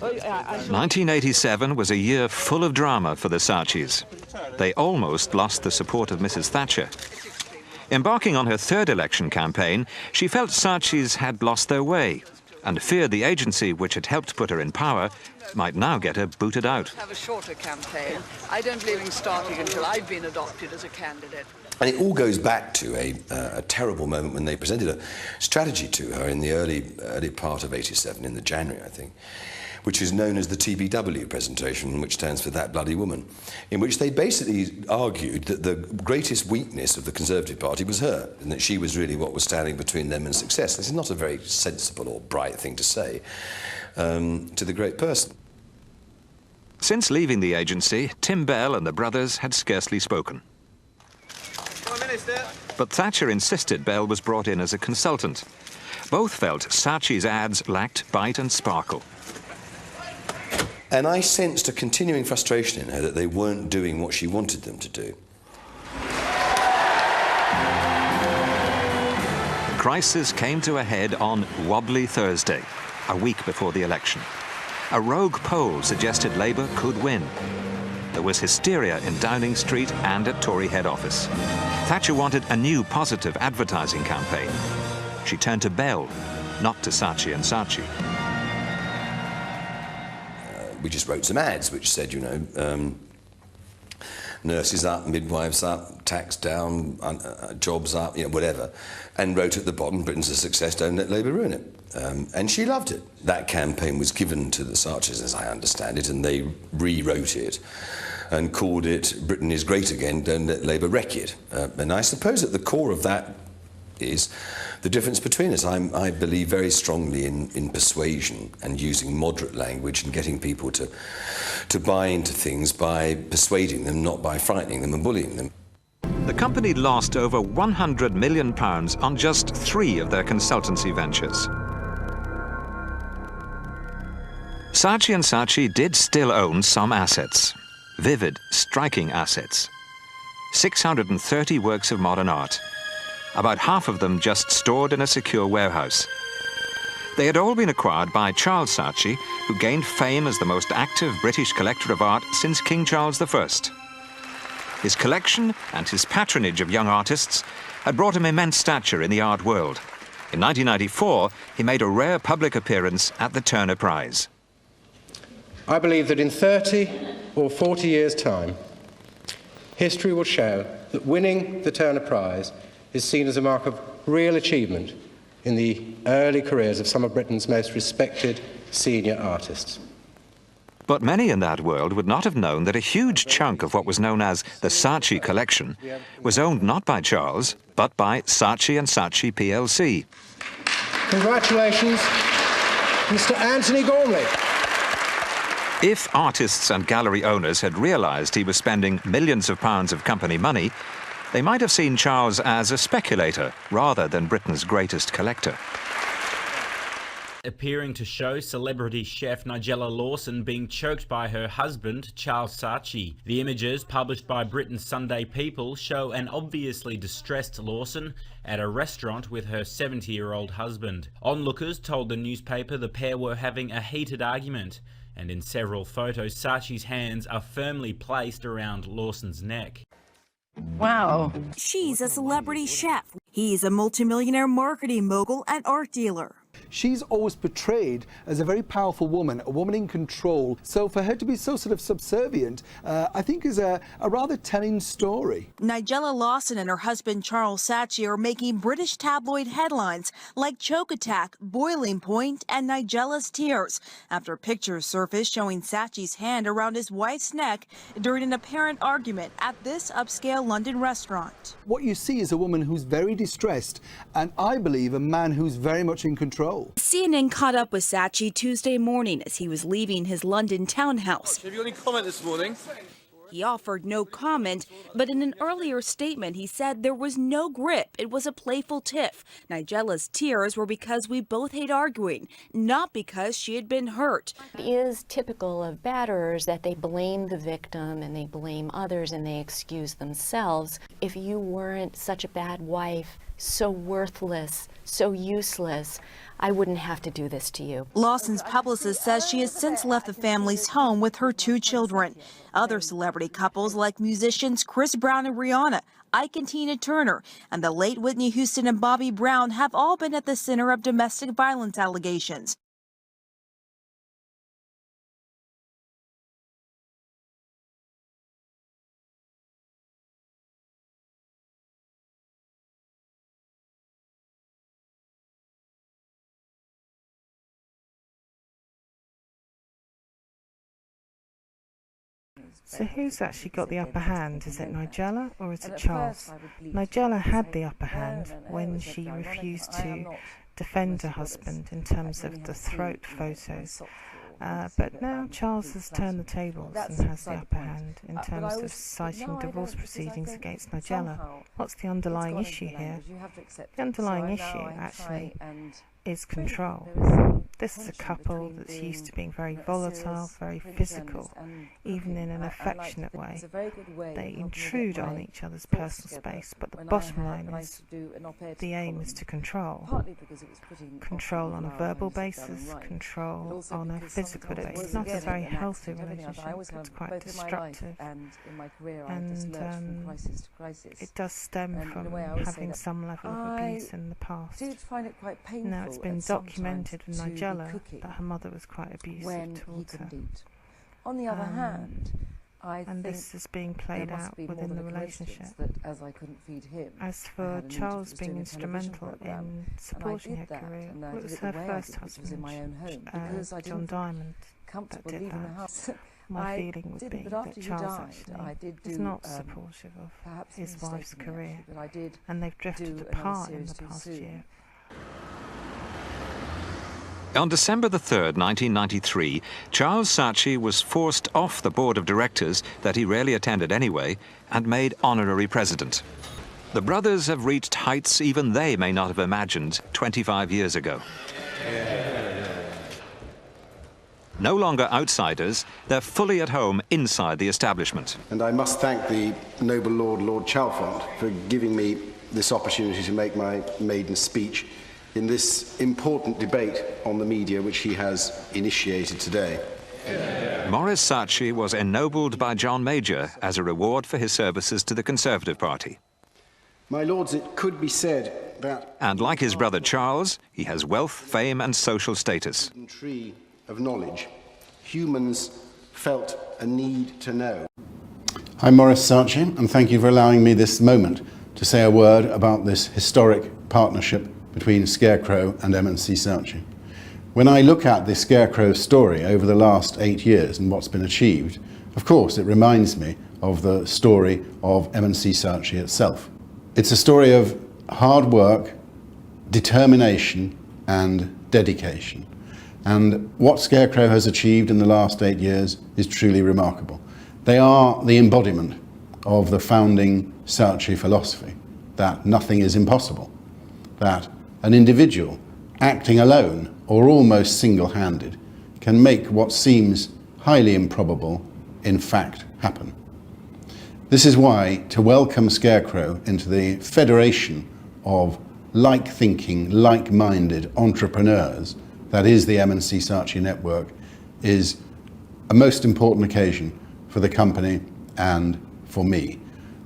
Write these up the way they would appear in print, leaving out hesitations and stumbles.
1987 was a year full of drama for the Saatchis. They almost lost the support of Mrs. Thatcher. Embarking on her third election campaign, she felt Saatchis had lost their way and feared the agency which had helped put her in power might now get her booted out. Have a shorter campaign. I don't believe in starting until I've been adopted as a candidate. And it all goes back to a terrible moment when they presented a strategy to her in the early part of '87, in the January, I think, which is known as the TBW presentation, which stands for That Bloody Woman, in which they basically argued that the greatest weakness of the Conservative Party was her, and that she was really what was standing between them and success. This is not a very sensible or bright thing to say to the great person. Since leaving the agency, Tim Bell and the brothers had scarcely spoken. But Thatcher insisted Bell was brought in as a consultant. Both felt Saatchi's ads lacked bite and sparkle. And I sensed a continuing frustration in her that they weren't doing what she wanted them to do. The crisis came to a head on Wobbly Thursday, a week before the election. A rogue poll suggested Labour could win. There was hysteria in Downing Street and at Tory head office. Thatcher wanted a new positive advertising campaign. She turned to Bell, not to Saatchi and Saatchi. We just wrote some ads which said, you know, nurses up, midwives up, tax down, jobs up, you know, whatever, and wrote at the bottom, Britain's a success, don't let Labour ruin it. And she loved it. That campaign was given to the Saatchis, as I understand it, and they rewrote it and called it Britain is Great Again, Don't Let Labour Wreck It. And I suppose at the core of that is the difference between us. I believe very strongly in persuasion and using moderate language and getting people to buy into things by persuading them, not by frightening them and bullying them. The company lost over £100 million on just 3 of their consultancy ventures. Saatchi and Saatchi did still own some assets. Vivid, striking assets. 630 works of modern art. About half of them just stored in a secure warehouse. They had all been acquired by Charles Saatchi, who gained fame as the most active British collector of art since King Charles I. His collection and his patronage of young artists had brought him immense stature in the art world. In 1994, he made a rare public appearance at the Turner Prize. I believe that in 30 or 40 years' time, history will show that winning the Turner Prize is seen as a mark of real achievement in the early careers of some of Britain's most respected senior artists. But many in that world would not have known that a huge chunk of what was known as the Saatchi collection was owned not by Charles, but by Saatchi and Saatchi plc. Congratulations, Mr. Anthony Gormley. If artists and gallery owners had realised he was spending millions of pounds of company money, they might have seen Charles as a speculator rather than Britain's greatest collector. Appearing to show celebrity chef Nigella Lawson being choked by her husband, Charles Saatchi. The images, published by Britain's Sunday People, show an obviously distressed Lawson at a restaurant with her 70-year-old husband. Onlookers told the newspaper the pair were having a heated argument, and in several photos, Saatchi's hands are firmly placed around Lawson's neck. Wow. She's a celebrity chef. He's a multimillionaire marketing mogul and art dealer. She's always portrayed as a very powerful woman, a woman in control. So for her to be so sort of subservient, I think is a rather telling story. Nigella Lawson and her husband Charles Saatchi are making British tabloid headlines like Choke Attack, Boiling Point, and Nigella's Tears after pictures surfaced showing Saatchi's hand around his wife's neck during an apparent argument at this upscale London restaurant. What you see is a woman who's very distressed, and I believe a man who's very much in control. CNN caught up with Saatchi Tuesday morning as he was leaving his London townhouse. Have you got any comment this morning? He offered no comment, but in an earlier statement he said there was no grip. It was a playful tiff. Nigella's tears were because we both hate arguing, not because she had been hurt. It is typical of batterers that they blame the victim and they blame others and they excuse themselves. If you weren't such a bad wife, so worthless, so useless, I wouldn't have to do this to you. Lawson's publicist says she has since left the family's home with her 2 children. Other celebrity couples like musicians Chris Brown and Rihanna, Ike and Tina Turner, and the late Whitney Houston and Bobby Brown have all been at the center of domestic violence allegations. So who's actually got the upper hand? Is it Nigella or is it Charles? Nigella had the upper hand when she refused to defend her husband in terms of the throat photos. But now Charles has turned the tables and has the upper hand in terms of citing divorce proceedings against Nigella. What's the underlying issue here? The underlying issue actually is control. This is a couple that's used to being very volatile, very physical, even in an affectionate way. They intrude on each other's personal space, but the bottom line is the aim is to control. Control on a verbal basis, control on a physical basis. It's not a very healthy relationship, it's quite destructive. And it does stem from having some level of abuse in the past. Now it's been documented with Nigella that her mother was quite abusive towards her. On the other hand, and this is being played out within the relationship. As for Charles being instrumental in supporting her career, it was her first husband, John Diamond, that did that. My feeling would be that Charles actually is not supportive of his wife's career, and they've drifted apart in the past year. On December the 3rd, 1993, Charles Saatchi was forced off the board of directors that he rarely attended anyway and made honorary president. The brothers have reached heights even they may not have imagined 25 years ago. No longer outsiders, they're fully at home inside the establishment. And I must thank the noble Lord Chalfont for giving me this opportunity to make my maiden speech in this important debate on the media which he has initiated today. Maurice Saatchi was ennobled by John Major as a reward for his services to the Conservative Party. My lords, it could be said that... And like his brother Charles, he has wealth, fame and social status. ...tree of knowledge, humans felt a need to know. I'm Maurice Saatchi, and thank you for allowing me this moment to say a word about this historic partnership between Scarecrow and M&C Saatchi. When I look at the Scarecrow story over the last 8 years and what's been achieved, of course it reminds me of the story of M&C Saatchi itself. It's a story of hard work, determination and dedication. And what Scarecrow has achieved in the last 8 years is truly remarkable. They are the embodiment of the founding Saatchi philosophy, that nothing is impossible, that an individual acting alone or almost single-handed can make what seems highly improbable in fact happen. This is why to welcome Scarecrow into the federation of like-thinking, like-minded entrepreneurs that is the M&C Saatchi network is a most important occasion for the company and for me.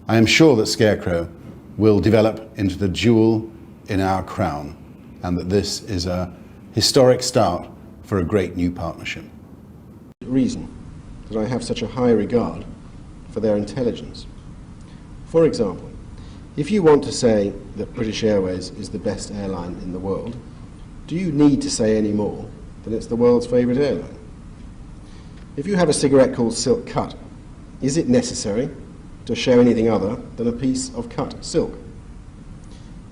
I am sure that Scarecrow will develop into the jewel in our crown, and that this is a historic start for a great new partnership. Reason that I have such a high regard for their intelligence. For example, if you want to say that British Airways is the best airline in the world, do you need to say any more than it's the world's favourite airline? If you have a cigarette called Silk Cut, is it necessary to show anything other than a piece of cut silk?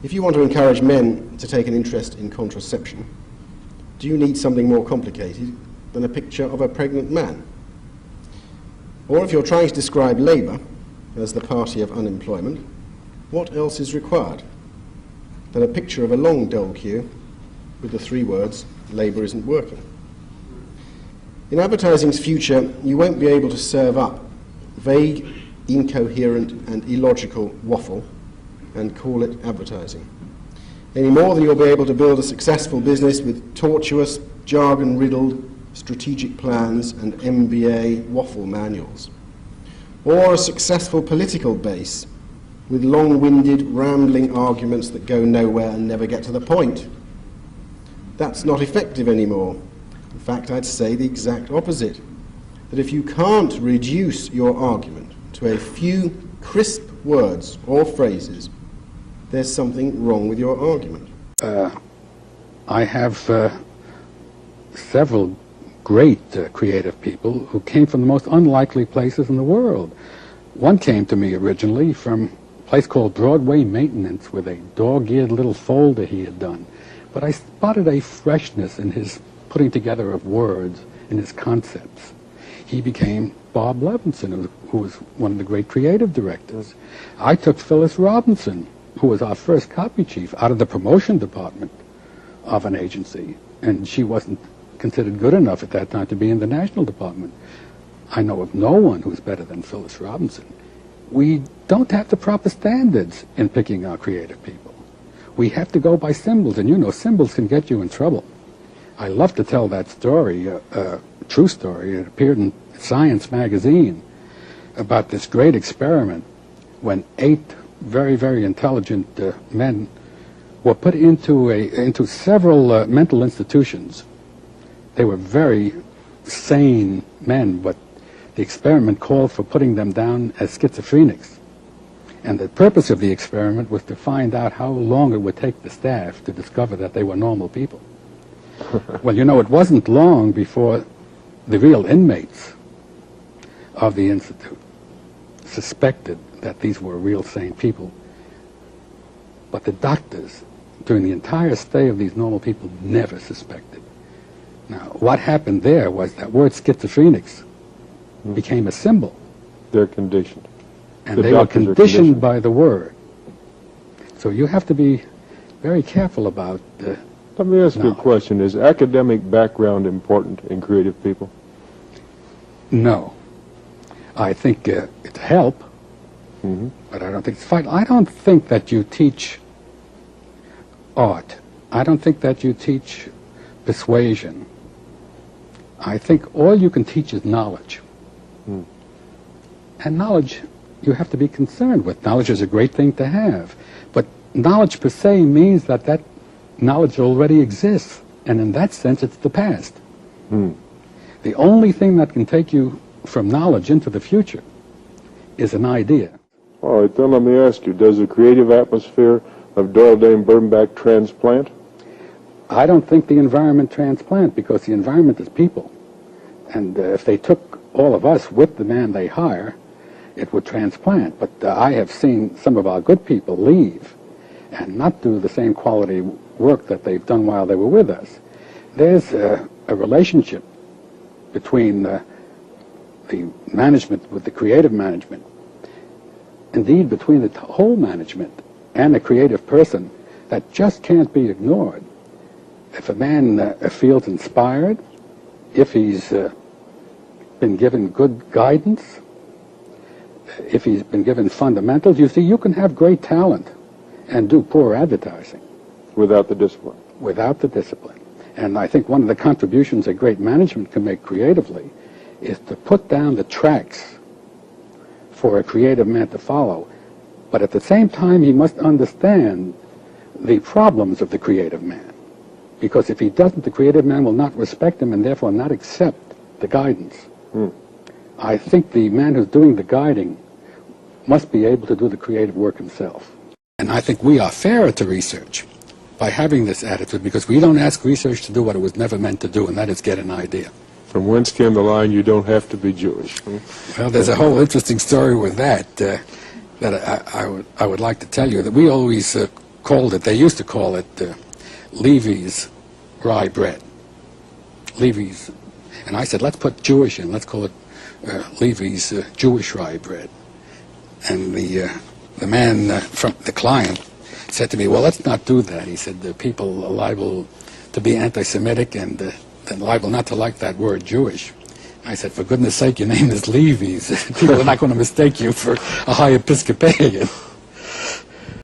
If you want to encourage men to take an interest in contraception, do you need something more complicated than a picture of a pregnant man? Or if you're trying to describe Labour as the party of unemployment, what else is required than a picture of a long dole queue with the 3 words, Labour isn't working? In advertising's future, you won't be able to serve up vague, incoherent and illogical waffle and call it advertising, any more than you'll be able to build a successful business with tortuous, jargon-riddled strategic plans and MBA waffle manuals, or a successful political base with long-winded, rambling arguments that go nowhere and never get to the point. That's not effective anymore. In fact, I'd say the exact opposite, that if you can't reduce your argument to a few crisp words or phrases, there's something wrong with your argument. I have several great creative people who came from the most unlikely places in the world. One came to me originally from a place called Broadway Maintenance with a dog-eared little folder he had done. But I spotted a freshness in his putting together of words, in his concepts. He became Bob Levinson, who was one of the great creative directors. I took Phyllis Robinson, who was our first copy chief, out of the promotion department of an agency, and she wasn't considered good enough at that time to be in the national department. I know of no one who's better than Phyllis Robinson. We don't have the proper standards in picking our creative people. We have to go by symbols, and you know symbols can get you in trouble. I love to tell that story, a true story. It appeared in Science magazine about this great experiment when 8 very, very intelligent men were put into several mental institutions. They were very sane men, but the experiment called for putting them down as schizophrenics. And the purpose of the experiment was to find out how long it would take the staff to discover that they were normal people. Well, you know, it wasn't long before the real inmates of the institute suspected that these were real sane people. But the doctors, during the entire stay of these normal people, never suspected. Now, what happened there was that word schizophrenics became a symbol. They're conditioned. And they were conditioned by the word. So you have to be very careful about Let me ask you a question. Is academic background important in creative people? No. I think it's help, but I don't think it's vital. I don't think that you teach art. I don't think that you teach persuasion. I think all you can teach is knowledge. And knowledge you have to be concerned with. Knowledge is a great thing to have, but knowledge per se means that that knowledge already exists, and in that sense it's the past. The only thing that can take you from knowledge into the future is an idea. All right, then let me ask you, does the creative atmosphere of Doyle Dane Bernbach transplant? I don't think the environment transplant, because the environment is people. And if they took all of us with the man they hire, it would transplant. But I have seen some of our good people leave and not do the same quality work that they've done while they were with us. There's a relationship between the management with the creative management, indeed between the whole management and a creative person, that just can't be ignored. If a man feels inspired, if he's been given good guidance, if he's been given fundamentals, you see, you can have great talent and do poor advertising. Without the discipline. Without the discipline. And I think one of the contributions that great management can make creatively is to put down the tracks for a creative man to follow. But at the same time, he must understand the problems of the creative man. Because if he doesn't, the creative man will not respect him and therefore not accept the guidance. I think the man who's doing the guiding must be able to do the creative work himself. And I think we are fairer to research by having this attitude, because we don't ask research to do what it was never meant to do, and that is get an idea. From whence came the line, you don't have to be Jewish? Well, there's a whole interesting story with that that I would like to tell you, that we always called it, they used to call it Levy's rye bread. Levy's. And I said, let's put Jewish in, let's call it Levy's Jewish rye bread. And the man from the client said to me, well, let's not do that. He said the people are liable to be anti-Semitic and liable not to like that word Jewish. I said, for goodness sake, your name is Levy's. People are not going to mistake you for a high Episcopalian.